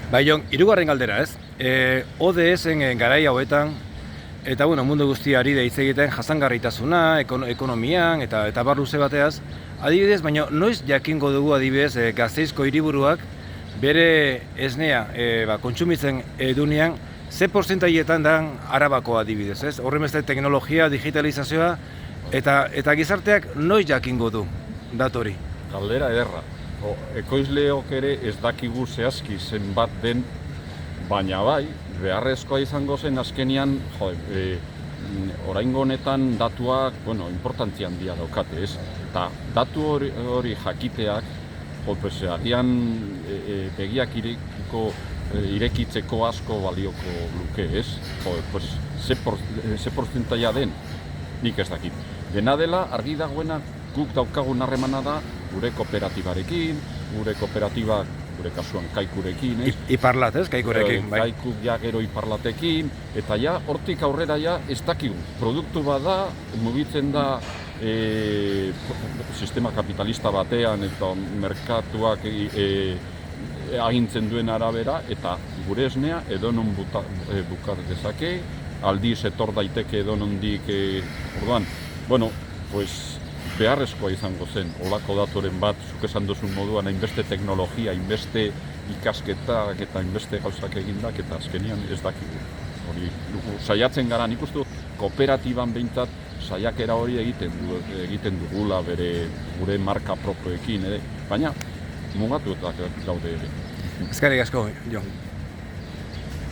Bai, Jon, hirugarren galdera, ez? ODS-en garai hauetan, eta mundu guztiari da hitz egiten jasangarritasuna, ekonomian, eta bar luze bateaz, adibidez, baina noiz jakingo dugu adibidez Gasteizko hiriburuak bere esnea kontsumitzen edunean, ze portzentaietan da Arabako adibidez, ez? Horren beste teknologia, digitalizazioa, eta gizarteak noiz jakingo du datori? Galdera ederra. Ekoizleok ere ez dakigu zehazki zenbat den, baina bai, beharrezkoa izango zen azkenian, oraingo honetan datuak, importantzia handia daukate, ez? Eta datu hori jakiteak, agian begiak irekitzeko asko balioko luke, ez? Ze portzentaia den, nik ez dakit. Dena dela, argi dagoena, guk daukagun harremana da, gure kooperatibarekin, gure kasuan Kaikurekin, ez? Iparlat, ez? Kaikurekin, bai. Kaikuk ja gero Iparlatekin, eta ja, hortik aurrera ja, ez dakigu. Produktu bat da, mugitzen da sistema kapitalista batean eta merkatuak agintzen duen arabera, eta gure esnea edonon bukar dezake, aldiz etor daiteke edonondik, orduan, beharrezkoa izango zen, olako datoren bat, zuk esan duzun moduan, hainbeste teknologia, hainbeste ikasketak eta hainbeste gauzak egindak, eta azkenian ez dakigu. Hori, saiatzen gara, nik uste kooperatiban behintzat, saiakera hori egiten dugula gure marka propioekin ere, baina mugatuetak daude ere. Eskerrik asko, Jon.